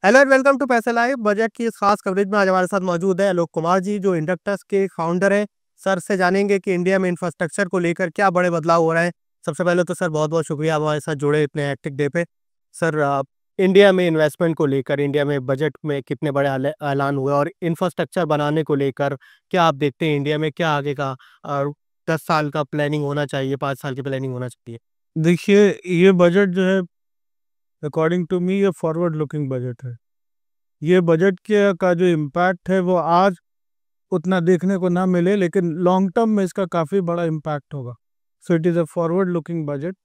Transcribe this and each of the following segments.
Hello and welcome to पैसा live. Budget की इस खास कवरेज में आज हमारे साथ मौजूद है आलोक कुमार जी, जो इंडक्टर्स के फाउंडर हैं। सर से जानेंगे कि इंडिया में इंफ्रास्ट्रक्चर को लेकर क्या बड़े बदलाव हो रहे हैं। सबसे पहले तो सर बहुत बहुत शुक्रिया आप हमारे साथ जुड़े इतने हेक्टिक डे पे। सर इंडिया में इन्वेस्टमेंट को लेकर, इंडिया में बजट में कितने बड़े ऐलान हुए और इंफ्रास्ट्रक्चर बनाने को लेकर क्या आप देखते हैं इंडिया में क्या आगे का 10 साल का प्लानिंग होना चाहिए, 5 साल की प्लानिंग होना चाहिए? देखिए, ये बजट जो है अकॉर्डिंग टू मी ये फॉरवर्ड लुकिंग बजट है। ये बजट के का जो इम्पैक्ट है वो आज उतना देखने को ना मिले, लेकिन लॉन्ग टर्म में इसका काफ़ी बड़ा इम्पैक्ट होगा। So it is a forward looking budget,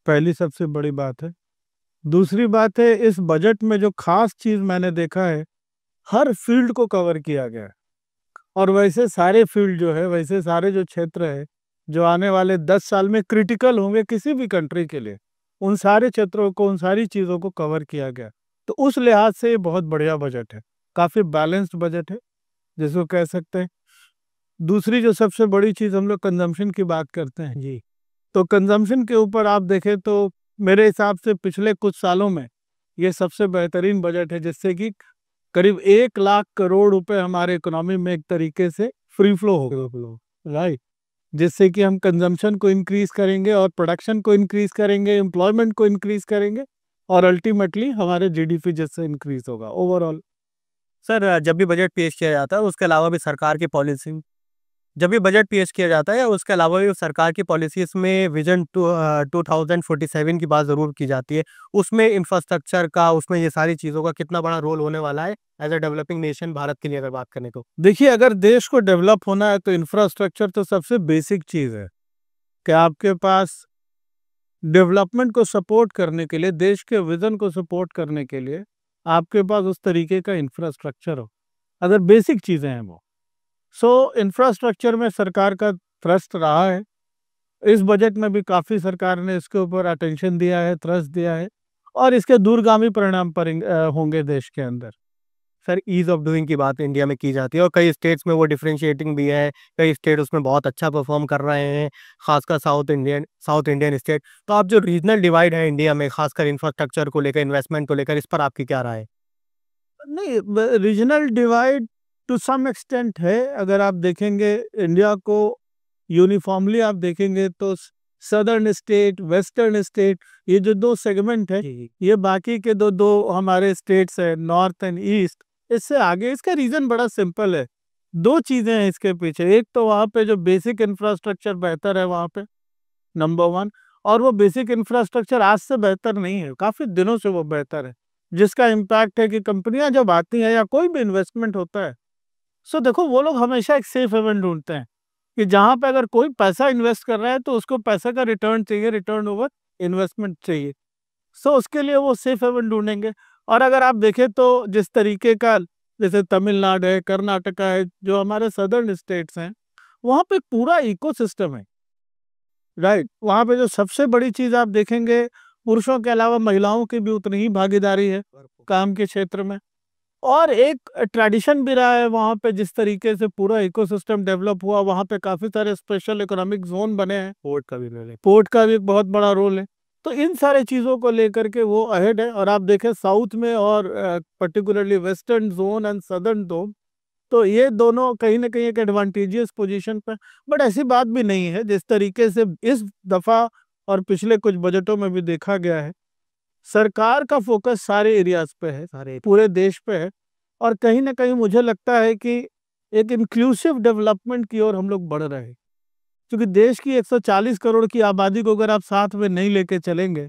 पहली सबसे बड़ी बात है। दूसरी बात है, इस बजट में जो खास चीज़ मैंने देखा है, हर फील्ड को कवर किया गया है। और वैसे सारे फील्ड जो है, वैसे सारे जो क्षेत्र है जो आने वाले 10 साल में क्रिटिकल होंगे किसी भी कंट्री के लिए, उन सारे क्षेत्रों को, उन सारी चीज़ों को कवर किया गया। तो उस लिहाज से ये बहुत बढ़िया बजट है, काफ़ी बैलेंस्ड बजट है जिसको कह सकते हैं। दूसरी जो सबसे बड़ी चीज़, हम लोग कंजम्पशन की बात करते हैं जी। तो कंजम्पशन के ऊपर आप देखें तो मेरे हिसाब से पिछले कुछ सालों में ये सबसे बेहतरीन बजट है, जिससे कि करीब 1 लाख करोड़ रुपए हमारे इकोनॉमी में एक तरीके से फ्री फ्लो हो, राइट। जिससे कि हम कंजम्पशन को इंक्रीज करेंगे और प्रोडक्शन को इंक्रीज करेंगे, एम्प्लॉयमेंट को इंक्रीज करेंगे और अल्टीमेटली हमारे जीडीपी जिससे इंक्रीज होगा ओवरऑल। सर जब भी बजट पेश किया जाता है उसके अलावा भी सरकार की पॉलिसी, जब भी बजट पेश किया जाता है उसके अलावा भी सरकार की पॉलिसीज में विजन 2047 की बात ज़रूर की जाती है। उसमें इंफ्रास्ट्रक्चर का, उसमें ये सारी चीज़ों का कितना बड़ा रोल होने वाला है as a developing nation Bharat के लिए अगर बात करें तो? देखिए, अगर देश को डेवलप होना है तो इंफ्रास्ट्रक्चर तो सबसे बेसिक चीज़ है कि आपके पास डेवलपमेंट को सपोर्ट करने के लिए, देश के विजन को सपोर्ट करने के लिए आपके पास उस तरीके का इंफ्रास्ट्रक्चर हो, अगर बेसिक चीज़ें हैं वो। सो इंफ्रास्ट्रक्चर में सरकार का थ्रस्ट रहा है। इस बजट में भी काफ़ी सरकार ने इसके ऊपर अटेंशन दिया है, थ्रस्ट दिया है और इसके दूरगामी परिणाम पर होंगे देश के अंदर। सर ईज़ ऑफ डूइंग की बात इंडिया में की जाती है और कई स्टेट्स में वो डिफरेंशिएटिंग भी है, कई स्टेट उसमें बहुत अच्छा परफॉर्म कर रहे हैं, खासकर साउथ इंडियन स्टेट। तो आप जो रीजनल डिवाइड है इंडिया में, खासकर इंफ्रास्ट्रक्चर को लेकर, इन्वेस्टमेंट को लेकर, इस पर आपकी क्या राय है? नहीं, regional divide to some extent है। अगर आप देखेंगे इंडिया को यूनिफॉर्मली आप देखेंगे तो सदर्न स्टेट, वेस्टर्न स्टेट, ये जो दो सेगमेंट है, जी। ये बाकी के दो दो हमारे स्टेट्स है, नॉर्थ एंड ईस्ट, इससे आगे। इसका रीजन बड़ा सिंपल है, दो चीजें हैं इसके पीछे। एक तो वहाँ पे जो बेसिक इंफ्रास्ट्रक्चर बेहतर है वहाँ पे, नंबर वन। और वो बेसिक इंफ्रास्ट्रक्चर आज से बेहतर नहीं है, काफी दिनों से वो बेहतर है, जिसका इम्पैक्ट है कि कंपनियां जब आती हैं या कोई भी इन्वेस्टमेंट होता है, सो देखो वो लोग हमेशा एक सेफ हेवन ढूंढते हैं कि जहां पे अगर कोई पैसा इन्वेस्ट कर रहा है तो उसको पैसे का रिटर्न चाहिए, रिटर्न ओवर इन्वेस्टमेंट चाहिए। सो उसके लिए वो सेफ हेवन ढूंढेंगे। और अगर आप देखें तो जिस तरीके का, जैसे तमिलनाडु है, कर्नाटका है, जो हमारे सदर्न स्टेट्स हैं, वहाँ पे पूरा इकोसिस्टम है, राइट। वहाँ पे जो सबसे बड़ी चीज आप देखेंगे, पुरुषों के अलावा महिलाओं की भी उतनी ही भागीदारी है काम के क्षेत्र में। और एक ट्रेडिशन भी रहा है वहाँ पे, जिस तरीके से पूरा इकोसिस्टम डेवलप हुआ, वहाँ पे काफी सारे स्पेशल इकोनॉमिक जोन बने हैं, पोर्ट का भी रोल है। पोर्ट का भी एक बहुत बड़ा रोल है। तो इन सारे चीजों को लेकर के वो अहेड है। और आप देखें साउथ में और particularly western zone and southern zone, तो ये दोनों कहीं ना कहीं एक एडवांटेजियस पोजीशन पर। बट ऐसी बात भी नहीं है, जिस तरीके से इस दफा और पिछले कुछ बजटों में भी देखा गया है, सरकार का फोकस सारे एरियाज पे है, सारे। पूरे देश पे है। और कहीं ना कहीं मुझे लगता है कि एक इंक्लूसिव डेवलपमेंट की ओर हम लोग बढ़ रहे हैं, क्योंकि देश की 140 करोड़ की आबादी को अगर आप साथ में नहीं लेके चलेंगे,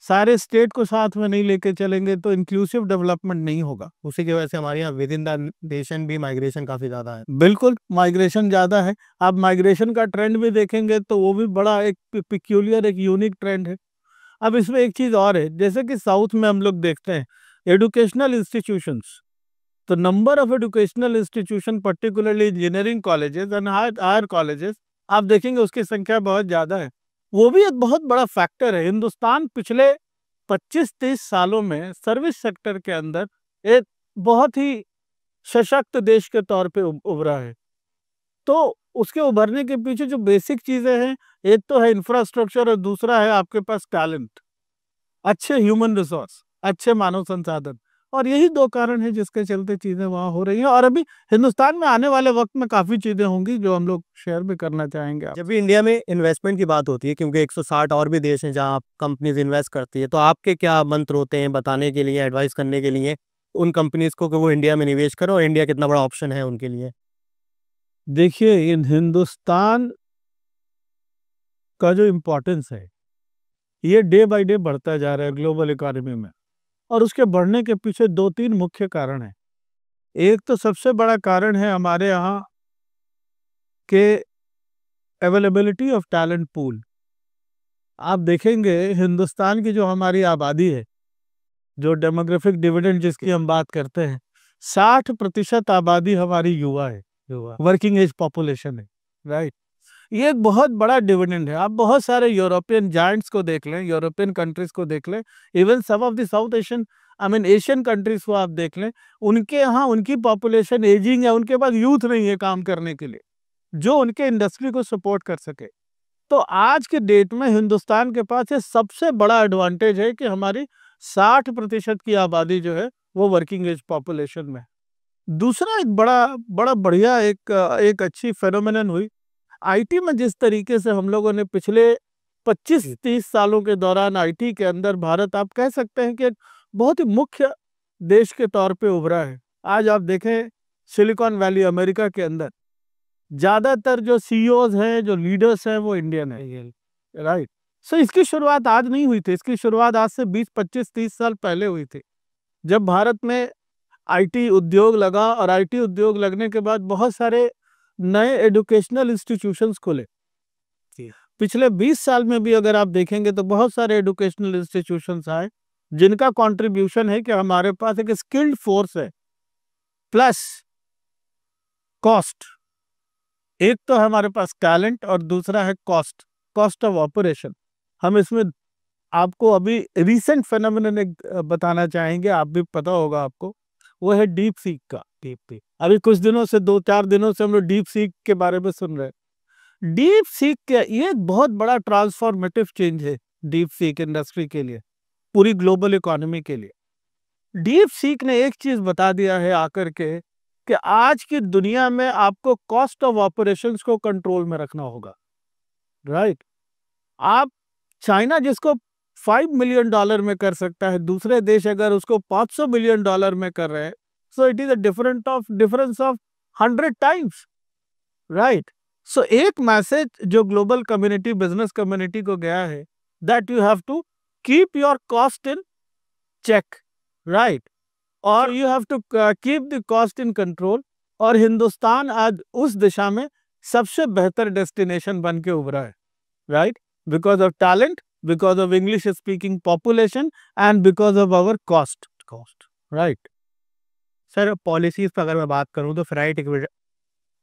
सारे स्टेट को साथ में नहीं लेके चलेंगे, तो इंक्लूसिव डेवलपमेंट नहीं होगा। उसी की वजह से हमारे यहाँ विद इन द नेशन भी माइग्रेशन काफ़ी ज़्यादा है। बिल्कुल, माइग्रेशन ज़्यादा है। आप माइग्रेशन का ट्रेंड भी देखेंगे तो वो भी बड़ा एक पिक्यूलियर, एक यूनिक ट्रेंड है। अब इसमें एक चीज़ और है, जैसे कि साउथ में हम लोग देखते हैं एजुकेशनल इंस्टीट्यूशंस, तो number of educational institution particularly engineering colleges and higher colleges, आप देखेंगे उसकी संख्या बहुत ज़्यादा है। वो भी एक बहुत बड़ा फैक्टर है। हिंदुस्तान पिछले 25-30 सालों में सर्विस सेक्टर के अंदर एक बहुत ही सशक्त देश के तौर पे उभरा है। तो उसके उभरने के पीछे जो बेसिक चीज़ें हैं, एक तो है इंफ्रास्ट्रक्चर और दूसरा है आपके पास टैलेंट, अच्छे ह्यूमन रिसोर्स, अच्छे मानव संसाधन। और यही दो कारण है जिसके चलते चीजें वहां हो रही हैं। और अभी हिंदुस्तान में आने वाले वक्त में काफी चीजें होंगी जो हम लोग शेयर भी करना चाहेंगे आप। जब भी इंडिया में इन्वेस्टमेंट की बात होती है, क्योंकि 160 और भी देश हैं जहां कंपनीज इन्वेस्ट करती है, तो आपके क्या मंत्र होते हैं बताने के लिए, एडवाइस करने के लिए उन कंपनीज को कि वो इंडिया में निवेश करो, और इंडिया कितना बड़ा ऑप्शन है उनके लिए? देखिए, इन हिंदुस्तान का जो इम्पोर्टेंस है ये डे बाय डे बढ़ता जा रहा है ग्लोबल इकोनॉमी में। और उसके बढ़ने के पीछे दो तीन मुख्य कारण हैं। एक तो सबसे बड़ा कारण है हमारे यहाँ के अवेलेबिलिटी ऑफ टैलेंट पूल। आप देखेंगे हिंदुस्तान की जो हमारी आबादी है, जो डेमोग्राफिक डिविडेंड जिसकी हम बात करते हैं, 60% आबादी हमारी युवा है, युवा वर्किंग एज पॉपुलेशन है, राइट। ये एक बहुत बड़ा डिविडेंड है। आप बहुत सारे यूरोपियन जायंट्स को देख लें, यूरोपियन कंट्रीज को देख लें, even some of the South Asian Asian countries को आप देख लें, उनके यहाँ उनकी पॉपुलेशन एजिंग है, उनके पास यूथ नहीं है काम करने के लिए जो उनके इंडस्ट्री को सपोर्ट कर सके। तो आज के डेट में हिंदुस्तान के पास ये सबसे बड़ा एडवांटेज है कि हमारी 60% की आबादी जो है वो वर्किंग एज पॉपुलेशन में। दूसरा एक बड़ा बड़ा बढ़िया एक अच्छी फेनोमेनन हुई आईटी में। जिस तरीके से हम लोगों ने पिछले 25-30 सालों के दौरान आईटी के अंदर भारत, आप कह सकते हैं कि एक बहुत ही मुख्य देश के तौर पे उभरा है। आज आप देखें सिलिकॉन वैली अमेरिका के अंदर ज्यादातर जो सीईओज हैं, जो लीडर्स हैं, वो इंडियन है, राइट। सो इसकी शुरुआत आज नहीं हुई थी, इसकी शुरुआत आज से 20-25-30 साल पहले हुई थी, जब भारत में आईटी उद्योग लगा। और आईटी उद्योग लगने के बाद बहुत सारे नए एजुकेशनल इंस्टीट्यूशंस खुले। पिछले 20 साल में भी अगर आप देखेंगे तो बहुत सारे एजुकेशनल इंस्टीट्यूशंस आए जिनका कंट्रीब्यूशन है कि हमारे पास एक स्किल्ड फोर्स है प्लस कॉस्ट। एक तो हमारे पास टैलेंट और दूसरा है कॉस्ट ऑफ ऑपरेशन। हम इसमें आपको अभी रिसेंट फेनोमेनन एक बताना चाहेंगे, आप भी पता होगा आपको, वो है डीप सीक का। अभी कुछ दिनों से, 2-4 दिनों से हम लोग डीप सीक के बारे में सुन रहे हैं। डीप सीक के ये एक बहुत बड़ा ट्रांसफॉर्मेटिव चेंज है डीप सीक इंडस्ट्री के लिए, पूरी ग्लोबल इकोनॉमी के लिए। डीप सीक ने एक चीज बता दिया है आकर के कि आज की दुनिया में आपको कॉस्ट ऑफ ऑपरेशंस को कंट्रोल में रखना होगा, राइट। आप चाइना जिसको $5 मिलियन में कर सकता है, दूसरे देश अगर उसको $500 मिलियन में कर रहे हैं, so it is a difference of 100 times, right. So एक मैसेज जो ग्लोबल कम्युनिटी, बिजनेस कम्युनिटी को गया है, that you have to keep your cost in check, right, और you have to keep the cost in control. और हिंदुस्तान आज उस दिशा में सबसे बेहतर डेस्टिनेशन बन के उभरा है, right, because of talent, because of English speaking population and because of our cost, right. Sir policies पर अगर मैं बात करूं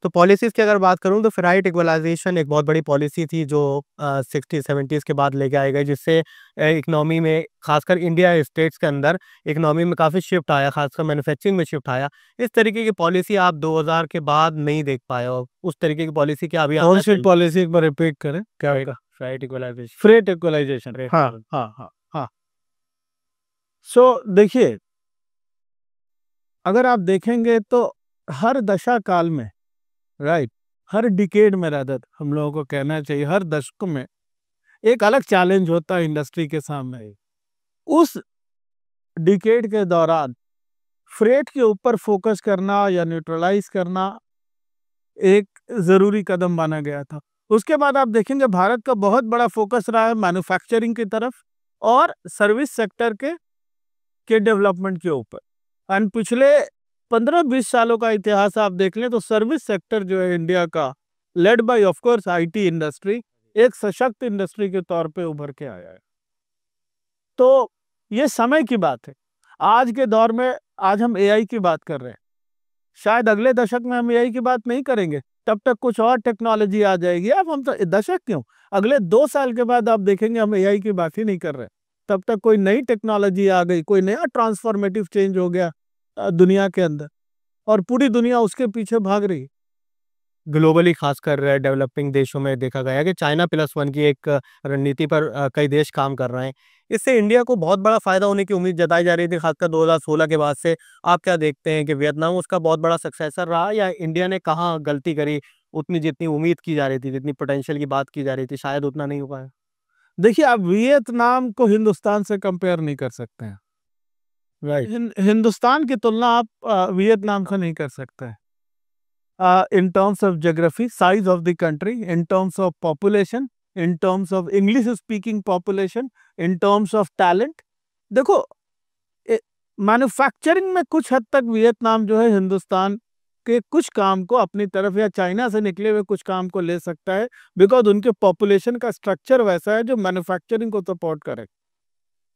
तो पॉलिसीज की अगर बात करूं तो फेराइट इक्वलाइजेशन एक बहुत बड़ी पॉलिसी थी जो 60-70s के बाद लेके आई गई, जिससे इकोनॉमी में, खासकर इंडिया स्टेट्स के अंदर इकोनॉमी में काफ़ी शिफ्ट आया, खासकर मैन्युफैक्चरिंग में शिफ्ट आया। इस तरीके की पॉलिसी आप 2000 के बाद नहीं देख पाए, और उस तरीके की पॉलिसी क्या अभी आना चाहिए? पॉलिसी एक बार रिपीट करें, क्या होगा? फेराइट इक्वलाइजेशन, फ्रेट इक्वलाइजेशन, हाँ हाँ हाँ हाँ। सो देखिए, अगर आप देखेंगे तो हर दशा काल में, राइट, हर डिकेड में, रादर हम लोगों को कहना चाहिए हर दशक में एक अलग चैलेंज होता है इंडस्ट्री के सामने। उस डिकेड के दौरान फ्रेट के ऊपर फोकस करना या न्यूट्रलाइज करना एक जरूरी कदम माना गया था। उसके बाद आप देखेंगे भारत का बहुत बड़ा फोकस रहा है मैन्युफैक्चरिंग की तरफ और सर्विस सेक्टर के डेवलपमेंट के ऊपर। एंड पिछले 15-20 सालों का इतिहास आप देख लें तो सर्विस सेक्टर जो है इंडिया का, led by of course IT industry, एक सशक्त इंडस्ट्री के तौर पे उभर के आया है। तो ये समय की बात है। आज के दौर में, आज हम एआई की बात कर रहे हैं, शायद अगले दशक में हम एआई की बात नहीं करेंगे, तब तक कुछ और टेक्नोलॉजी आ जाएगी। अब हम तो दशक क्यों, अगले 2 साल के बाद आप देखेंगे हम एआई की बात ही नहीं कर रहे, तब तक कोई नई टेक्नोलॉजी आ गई, कोई नया ट्रांसफॉर्मेटिव चेंज हो गया दुनिया के अंदर, और पूरी दुनिया उसके पीछे भाग रही। ग्लोबली खासकर डेवलपिंग देशों में देखा गया है कि चाइना प्लस वन की एक रणनीति पर कई देश काम कर रहे हैं। इससे इंडिया को बहुत बड़ा फायदा होने की उम्मीद जताई जा रही थी, खासकर 2016 के बाद से। आप क्या देखते हैं कि वियतनाम उसका बहुत बड़ा सक्सेसर रहा, या इंडिया ने कहाँ गलती करी? उतनी जितनी उम्मीद की जा रही थी, जितनी पोटेंशियल की बात की जा रही थी, शायद उतना नहीं हो पाया। देखिए, आप वियतनाम को हिंदुस्तान से कंपेयर नहीं कर सकते हैं। राइट। हिंदुस्तान की तुलना आप वियतनाम से नहीं कर सकते हैं। In terms of geography, size of the country, in terms of population, in terms of English speaking population, in terms of talent. देखो, मैन्युफैक्चरिंग में कुछ हद तक वियतनाम जो है हिंदुस्तान के कुछ काम को अपनी तरफ, या चाइना से निकले हुए कुछ काम को ले सकता है, बिकॉज उनके पॉपुलेशन का स्ट्रक्चर वैसा है जो मैन्युफैक्चरिंग को सपोर्ट करे,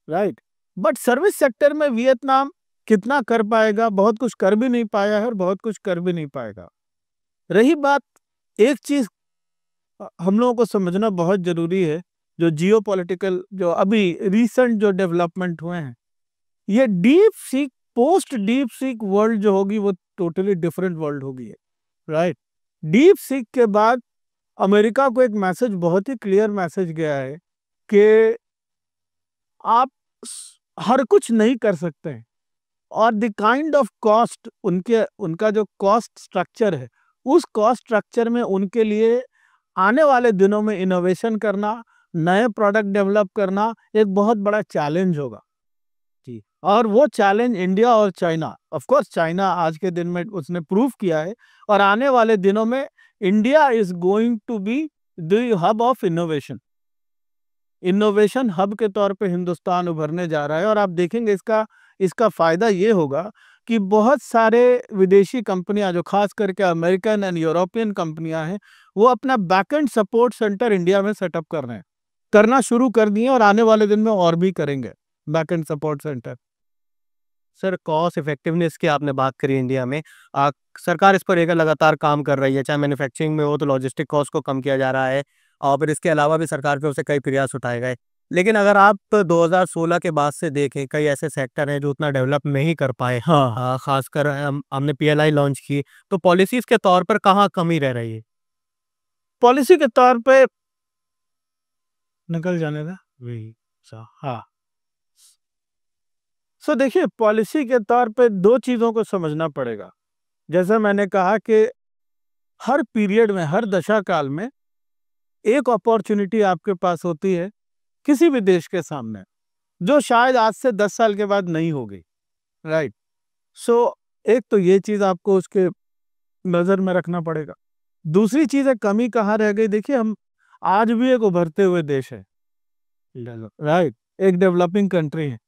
राइट। बट सर्विस सेक्टर में वियतनाम कितना कर पाएगा? बहुत कुछ कर भी नहीं पाया है और बहुत कुछ कर भी नहीं पाएगा। रही बात, एक चीज हम लोगों को समझना बहुत जरूरी है, जो जियोपॉलिटिकल, जो अभी रिसेंट जो डेवलपमेंट हुए हैं, ये deep seek, post deep seek world जो होगी वो टोटली डिफरेंट वर्ल्ड होगी, राइट। डीप सीक के बाद अमेरिका को एक मैसेज, बहुत ही क्लियर मैसेज गया है कि आप हर कुछ नहीं कर सकते हैं, और द काइंड ऑफ कॉस्ट उनका जो कॉस्ट स्ट्रक्चर है, उस कॉस्ट स्ट्रक्चर में उनके लिए आने वाले दिनों में इनोवेशन करना, नए प्रोडक्ट डेवलप करना एक बहुत बड़ा चैलेंज होगा जी। और वो चैलेंज इंडिया और चाइना, ऑफ कोर्स चाइना आज के दिन में उसने प्रूव किया है, और आने वाले दिनों में India is going to be the hub of innovation. Innovation hub के तौर पे हिंदुस्तान उभरने जा रहा है, और आप देखेंगे इसका फायदा ये होगा कि बहुत सारे विदेशी कंपनियां, जो खास करके अमेरिकन एंड यूरोपियन कंपनियां हैं, वो अपना बैकएंड सपोर्ट सेंटर इंडिया में सेटअप करना शुरू कर दिए, और आने वाले दिन में और भी करेंगे backend support centre. Sir, cost effectiveness की आपने बात करी इंडिया में, सरकार इस पर एक लगातार काम कर रही है, चाहे मैन्युफैक्चरिंग में हो तो लॉजिस्टिक कॉस्ट को कम किया जा रहा है, और फिर इसके अलावा भी सरकार की ओर से कई प्रयास उठाए गए। लेकिन अगर आप 2016 के बाद से देखें, कई ऐसे सेक्टर हैं जो उतना डेवलप नहीं कर पाए। हाँ, खासकर हमने पीएलआई लॉन्च की, तो पॉलिसीज के तौर पर कहाँ कमी रह रही है? पॉलिसी के तौर पे निकल जाने का, हाँ। सो देखिए, पॉलिसी के तौर पे दो चीजों को समझना पड़ेगा। जैसा मैंने कहा कि हर पीरियड में, हर दशा काल में एक अपॉर्चुनिटी आपके पास होती है किसी भी देश के सामने, जो शायद आज से 10 साल के बाद नहीं होगी, राइट। सो एक तो ये चीज आपको उसके नजर में रखना पड़ेगा। दूसरी चीज है, कमी कहाँ रह गई? देखिए, हम आज भी एक उभरते हुए देश है, राइट, एक डेवलपिंग कंट्री है।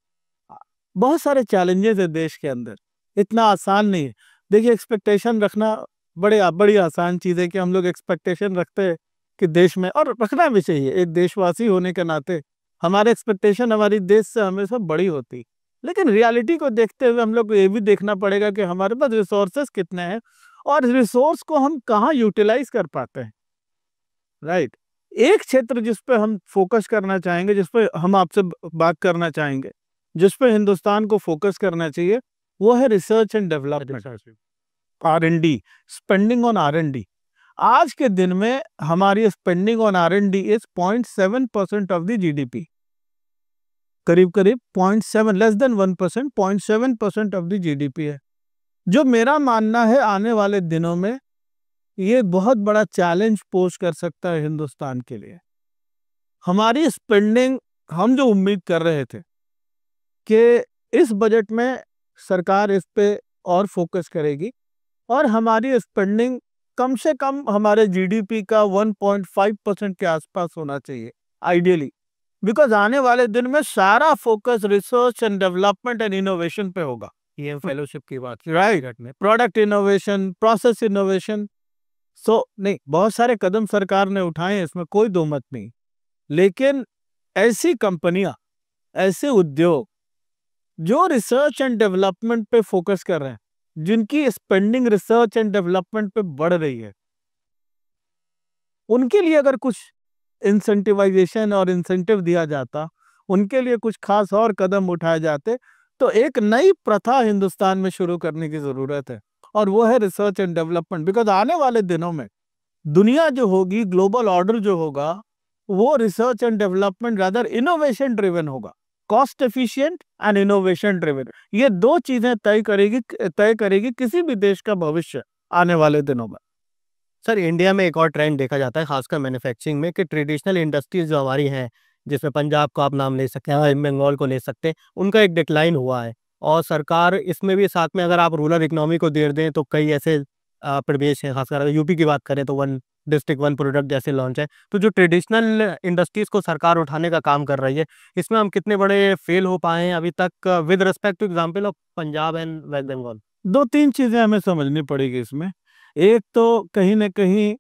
बहुत सारे चैलेंजेस है देश के अंदर, इतना आसान नहीं है। देखिए, एक्सपेक्टेशन रखना बड़ी आसान चीज है कि हम लोग एक्सपेक्टेशन रखते हैं कि देश में, और रखना भी चाहिए, एक देशवासी होने के नाते हमारे एक्सपेक्टेशन हमारी देश से हमेशा बड़ी होती। लेकिन रियलिटी को देखते हुए हम लोग को ये भी देखना पड़ेगा कि हमारे पास रिसोर्सेस कितने हैं, और रिसोर्स को हम कहाँ यूटिलाइज कर पाते हैं, राइट। एक क्षेत्र जिस पे हम फोकस करना चाहेंगे, जिस पे हम आपसे बात करना चाहेंगे, जिस पे हिंदुस्तान को फोकस करना चाहिए, वो है research and development, R&D, spending on R&D। आज के दिन में हमारी spending on R&D is 0.7% of the GDP, करीब 0.7, less than 1%, 0.7% of the GDP है, जो मेरा मानना है आने वाले दिनों में ये बहुत बड़ा चैलेंज पोज कर सकता है हिंदुस्तान के लिए। हमारी स्पेंडिंग, हम जो उम्मीद कर रहे थे कि इस बजट में सरकार इस पे और फोकस करेगी, और हमारी स्पेंडिंग कम से कम हमारे GDP का 1.5% के आसपास होना चाहिए आइडियली, बिकॉज आने वाले दिन में सारा focus research and development and innovation पे होगा। ये फेलोशिप की बात, right, product innovation, process innovation. So नहीं, बहुत सारे कदम सरकार ने उठाए हैं, इसमें कोई दो मत नहीं, लेकिन ऐसी कंपनियां, ऐसे उद्योग जो रिसर्च एंड डेवलपमेंट पे फोकस कर रहे हैं, जिनकी स्पेंडिंग रिसर्च एंड डेवलपमेंट पे बढ़ रही है, उनके लिए अगर कुछ इंसेंटिवाइजेशन और इंसेंटिव दिया जाता, उनके लिए कुछ खास और कदम उठाए जाते, तो एक नई प्रथा हिंदुस्तान में शुरू करने की जरूरत है, और वो है रिसर्च एंड डेवलपमेंट। बिकॉज आने वाले दिनों में दुनिया जो होगी, ग्लोबल ऑर्डर जो होगा, वो research and development rather innovation driven होगा, cost efficient and innovation driven. ये दो चीजें तय करेगी किसी भी देश का भविष्य आने वाले दिनों में। सर इंडिया में एक और ट्रेंड देखा जाता है खासकर मैन्युफैक्चरिंग में कि ट्रेडिशनल इंडस्ट्रीज जो हमारी हैं, जिसमें पंजाब को आप नाम ले सकते हैं, बंगाल को ले सकते हैं, उनका एक डिक्लाइन हुआ है। और सरकार इसमें भी साथ में अगर आप रूरल इकोनॉमी को दे दें तो कई ऐसे प्रदेश हैं, खासकर अगर यूपी की बात करें तो वन डिस्ट्रिक्ट वन प्रोडक्ट जैसे लॉन्च है। तो जो ट्रेडिशनल इंडस्ट्रीज को सरकार उठाने का काम कर रही है, इसमें हम कितने बड़े फेल हो पाए हैं अभी तक with respect to example of Punjab and West Bengal? दो तीन चीजें हमें समझनी पड़ेगी इसमें। एक तो कहीं ना कहीं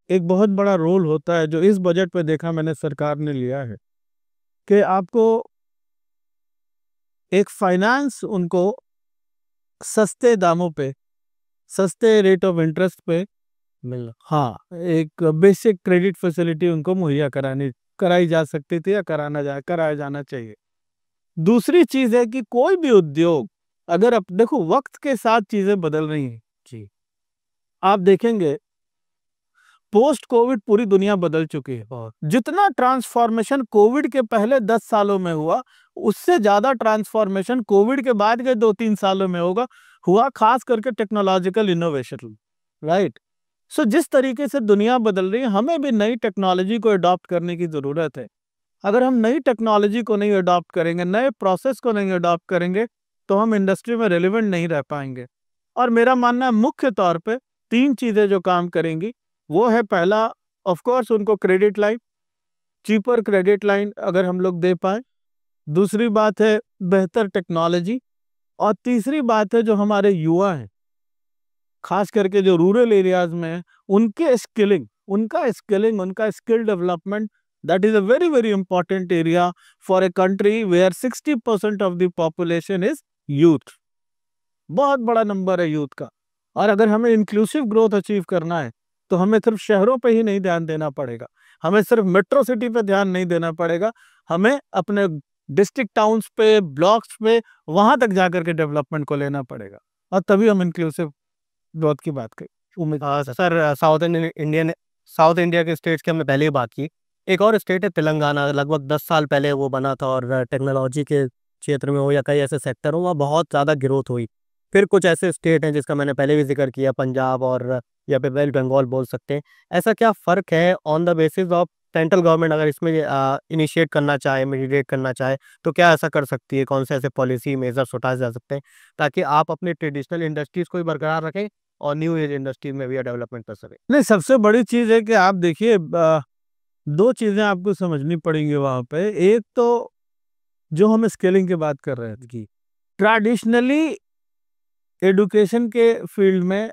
एक बहुत बड़ा रोल होता है जो इस बजट पे देखा मैंने सरकार ने लिया है, कि आपको एक फाइनेंस उनको सस्ते दामों पे, सस्ते रेट ऑफ इंटरेस्ट पे, मिल हाँ, एक बेसिक क्रेडिट फैसिलिटी उनको मुहैया कराई जा सकती थी या कराया जाना चाहिए। दूसरी चीज है कि कोई भी उद्योग, अगर आप देखो वक्त के साथ चीजें बदल रही हैं जी। आप देखेंगे पोस्ट कोविड पूरी दुनिया बदल चुकी है। और जितना ट्रांसफॉर्मेशन कोविड के पहले 10 सालों में हुआ, उससे ज्यादा ट्रांसफॉर्मेशन कोविड के बाद के 2-3 सालों में हुआ, खास करके टेक्नोलॉजिकल इनोवेशन, राइट। सो जिस तरीके से दुनिया बदल रही है, हमें भी नई टेक्नोलॉजी को अडॉप्ट करने की जरूरत है। अगर हम नई टेक्नोलॉजी को नहीं अडॉप्ट करेंगे, नए प्रोसेस को नहीं अडॉप्ट करेंगे, तो हम इंडस्ट्री में रेलिवेंट नहीं रह पाएंगे। और मेरा मानना है मुख्य तौर पे 3 चीजें जो काम करेंगी, वो है पहला, ऑफ कोर्स उनको credit line, cheaper credit line अगर हम लोग दे पाए। दूसरी बात है बेहतर टेक्नोलॉजी। और तीसरी बात है जो हमारे युवा हैं, खास करके जो रूरल एरियाज में हैं, उनका skill development, that is a very very important area for a country where 60% of the population is youth. बहुत बड़ा नंबर है यूथ का। और अगर हमें इंक्लूसिव ग्रोथ अचीव करना है, तो हमें सिर्फ शहरों पे ही नहीं ध्यान देना पड़ेगा, हमें सिर्फ मेट्रो सिटी पे ध्यान नहीं देना पड़ेगा, हमें अपने डिस्ट्रिक्ट टाउन्स पे, ब्लॉक्स पे, वहां तक जाकर के डेवलपमेंट को लेना पड़ेगा, और तभी हम इंक्लूसिव ग्रोथ की बात करें। उम्मीद सर साउथ इंडिया के स्टेट्स की हमने पहले ही बात की। एक और स्टेट है तेलंगाना, लगभग 10 साल पहले वो बना था और टेक्नोलॉजी के क्षेत्र में हो या कई ऐसे सेक्टर हो, वहाँ बहुत ज़्यादा ग्रोथ हुई। फिर कुछ ऐसे स्टेट हैं जिसका मैंने पहले भी जिक्र किया, पंजाब और या फिर वेस्ट बंगाल बोल सकते हैं। ऐसा क्या फ़र्क है on the basis of central government अगर इसमें इनिशिएट करना चाहे, मीडिएट करना चाहे, तो क्या ऐसा कर सकती है? कौन से ऐसे पॉलिसी मेजर्स उठाए जा सकते हैं ताकि आप अपने ट्रेडिशनल इंडस्ट्रीज़ को भी बरकरार रखें और न्यू एज इंडस्ट्री में भी डेवलपमेंट कर सके? नहीं, सबसे बड़ी चीज है कि आप देखिए, दो चीजें आपको समझनी पड़ेंगी वहां पे। एक तो जो हम स्केलिंग की बात कर रहे थे कि ट्रेडिशनली एडुकेशन के फील्ड में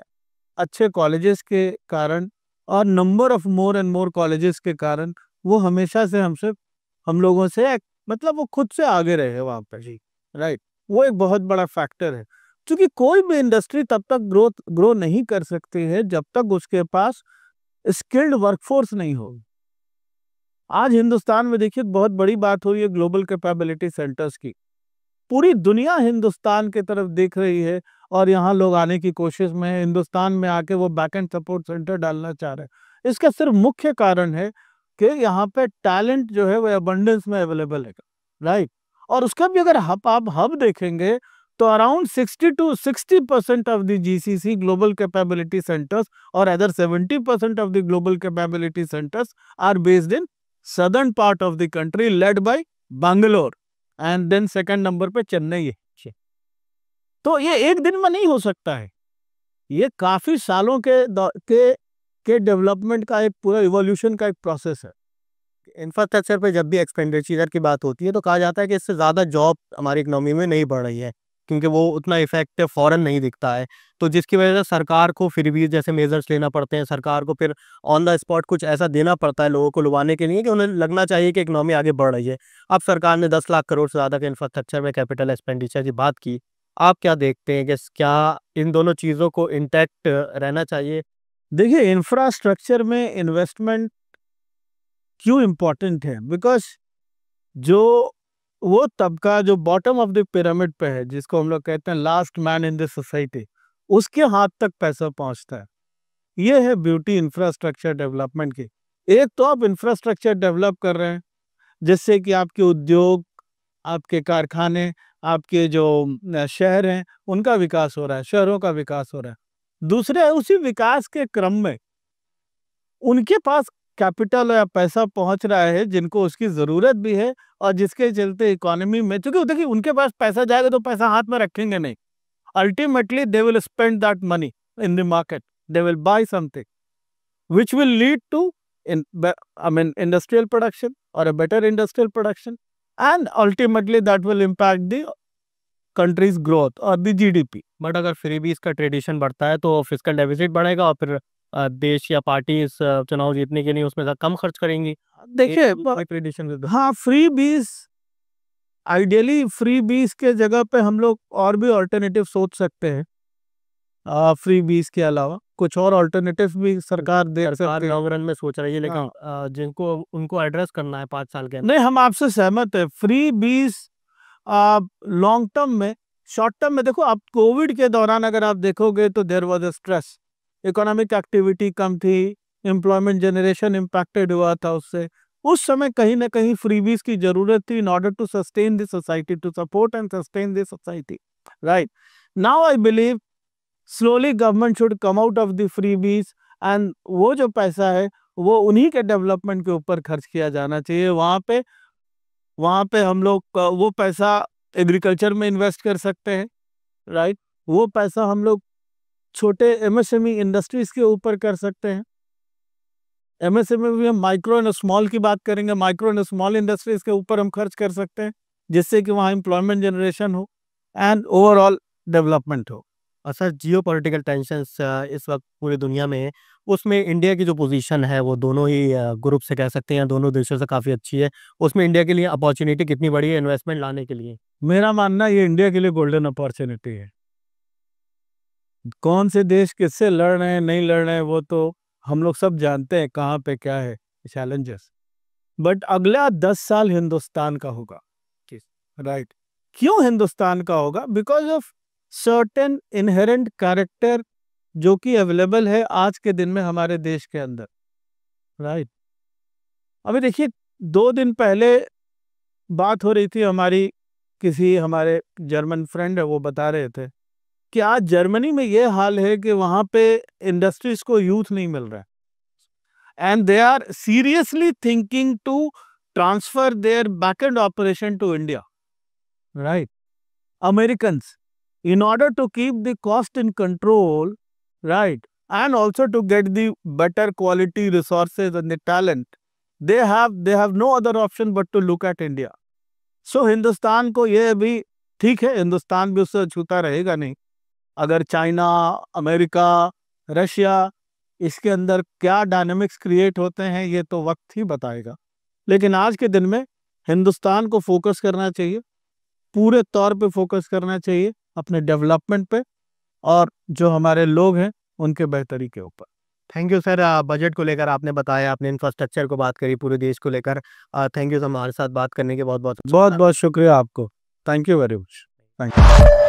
अच्छे कॉलेजेस के कारण और number of more and more colleges के कारण वो हमेशा से हम लोगों से मतलब वो खुद से आगे रहे वहां पर जी, राइट। वो एक बहुत बड़ा फैक्टर है, क्योंकि कोई भी इंडस्ट्री तब तक ग्रो नहीं कर सकती है जब तक उसके पास स्किल्ड वर्कफोर्स नहीं हो। आज हिंदुस्तान में देखिए बहुत बड़ी बात हो रही है ग्लोबल कैपेबिलिटी सेंटर्स की। पूरी दुनिया हिंदुस्तान की तरफ देख रही है और यहाँ लोग आने की कोशिश में है, हिंदुस्तान में आके वो बैक एंड सपोर्ट सेंटर डालना चाह रहे हैं। इसका सिर्फ मुख्य कारण है कि यहाँ पे टैलेंट जो है वो अबंडेंस में अवेलेबल है, राइट। और उसका भी अगर आप हब देखेंगे तो around 60% of the GCC global capability centres और other 70% of the global capability centres are based in southern part of the country led by Bangalore and then second number पे चेन्नई है। तो ये एक दिन में नहीं हो सकता है, ये काफी सालों के डेवलपमेंट का एक पूरा इवोल्यूशन का एक प्रोसेस है। इंफ्रास्ट्रक्चर पे जब भी एक्सपेंडिचर की बात होती है तो कहा जाता है कि इससे ज़्यादा जॉब हमारी इकोनॉमी में नहीं बढ़ रही है, क्योंकि वो उतना इफेक्ट फौरन नहीं दिखता है। तो जिसकी वजह से सरकार को फिर भी जैसे मेजर्स लेना पड़ते हैं, सरकार को फिर ऑन द स्पॉट कुछ ऐसा देना पड़ता है लोगों को लुभाने के लिए कि उन्हें लगना चाहिए कि इकोनॉमी आगे बढ़ रही है। अब सरकार ने 10 लाख करोड़ से ज़्यादा के इंफ्रास्ट्रक्चर में कैपिटल एक्सपेंडिचर की बात की। आप क्या देखते हैं कि क्या इन दोनों चीज़ों को इंटैक्ट रहना चाहिए? देखिए, इंफ्रास्ट्रक्चर में इन्वेस्टमेंट क्यों इम्पोर्टेंट है? बिकॉज जो वो तबका जो बॉटम ऑफ द पिरामिड पे है, जिसको हम लोग कहते हैं last man in the society, उसके हाथ तक पैसा पहुंचता है। ये है ब्यूटी इंफ्रास्ट्रक्चर डेवलपमेंट की। एक तो आप इंफ्रास्ट्रक्चर डेवलप कर रहे हैं जिससे कि आपके उद्योग, आपके कारखाने, आपके जो शहर हैं उनका विकास हो रहा है, शहरों का विकास हो रहा है। दूसरे उसी विकास के क्रम में उनके पास कैपिटल या पैसा पहुंच रहा है जिनको उसकी जरूरत भी है, और जिसके चलते इकोनॉमी में, क्योंकि देखिए उनके पास पैसा जाएगा तो पैसा हाथ में रखेंगे नहीं, ultimately they will spend that money in the market, they will buy something which will lead to industrial production or a better industrial production, and ultimately that will impact the country's growth or the GDP. But अगर freebies का tradition बढ़ता है तो fiscal deficit बढ़ेगा और फिर देश या पार्टी इस चुनाव जीतने के लिए उसमें कम खर्च करेंगी। देखिए ट्रेडिशन हाँ, फ्री बीज, आइडियली फ्री बीज के जगह पे हम लोग और भी ऑल्टरनेटिव सोच सकते हैं। फ्री बीज के अलावा कुछ और ऑल्टरनेटिव भी सरकार दे सकती है, लॉन्ग रन में सोच रही है, लेकिन जिनको उनको एड्रेस करना है 5 साल के नहीं, हम आपसे सहमत है। फ्री बीज लॉन्ग टर्म में, शॉर्ट टर्म में देखो, आप कोविड के दौरान अगर आप देखोगे तो there was a stress, economic activity कम थी, एम्प्लॉयमेंट जनरेशन इम्पैक्टेड हुआ था उससे। उस समय कहीं ना कहीं फ्रीबीज की जरूरत थी in order to sustain the society, to support and sustain the society, right. Now I believe slowly government should come out of the freebies, and वो जो पैसा है वो उन्हीं के डेवलपमेंट के ऊपर खर्च किया जाना चाहिए। वहाँ पे हम लोग वो पैसा एग्रीकल्चर में इन्वेस्ट कर सकते हैं, राइट। वो पैसा हम लोग छोटे एमएसएमई इंडस्ट्रीज के ऊपर कर सकते हैं। एमएसएमई में हम माइक्रो एंड स्मॉल की बात करेंगे, माइक्रो एंड स्मॉल इंडस्ट्रीज के ऊपर हम खर्च कर सकते हैं जिससे कि वहाँ एम्प्लॉयमेंट जनरेशन हो एंड ओवरऑल डेवलपमेंट हो। और सर जियो पॉलिटिकल टेंशंस इस वक्त पूरी दुनिया में है, उसमें इंडिया की जो पोजीशन है वो दोनों ही ग्रुप से कह सकते हैं, दोनों देशों से काफ़ी अच्छी है। उसमें इंडिया के लिए अपॉर्चुनिटी कितनी बड़ी है इन्वेस्टमेंट लाने के लिए? मेरा मानना ये इंडिया के लिए गोल्डन अपॉर्चुनिटी है। कौन से देश किससे लड़ रहे हैं नहीं लड़ रहे हैं वो तो हम लोग सब जानते हैं कहाँ पे क्या है चैलेंजेस, बट अगला 10 साल हिंदुस्तान का होगा, राइट। क्यों हिंदुस्तान का होगा? Because of certain inherent character जो कि अवेलेबल है आज के दिन में हमारे देश के अंदर, राइट। अभी देखिए 2 दिन पहले बात हो रही थी हमारी, किसी हमारे जर्मन फ्रेंड है वो बता रहे थे कि आज जर्मनी में ये हाल है कि वहां पे इंडस्ट्रीज को यूथ नहीं मिल रहा है, and they are seriously thinking to transfer their backend operation to India, right. Americans, in order to keep the cost in control, right, and also to get the better quality resources and the talent, they have no other option but to look at India. So Hindustan को ये भी ठीक है, हिंदुस्तान भी उससे छूता रहेगा नहीं। अगर चाइना, अमेरिका, रशिया, इसके अंदर क्या डायनामिक्स क्रिएट होते हैं ये तो वक्त ही बताएगा, लेकिन आज के दिन में हिंदुस्तान को फोकस करना चाहिए, पूरे तौर पे फोकस करना चाहिए अपने डेवलपमेंट पे और जो हमारे लोग हैं उनके बेहतरी के ऊपर। थैंक यू सर, बजट को लेकर आपने बताया, आपने इंफ्रास्ट्रक्चर को बात करी, पूरे देश को लेकर। थैंक यू सर, हमारे साथ बात करने के बहुत बहुत बहुत शुक्रिया आपको। Thank you very much. Thank you.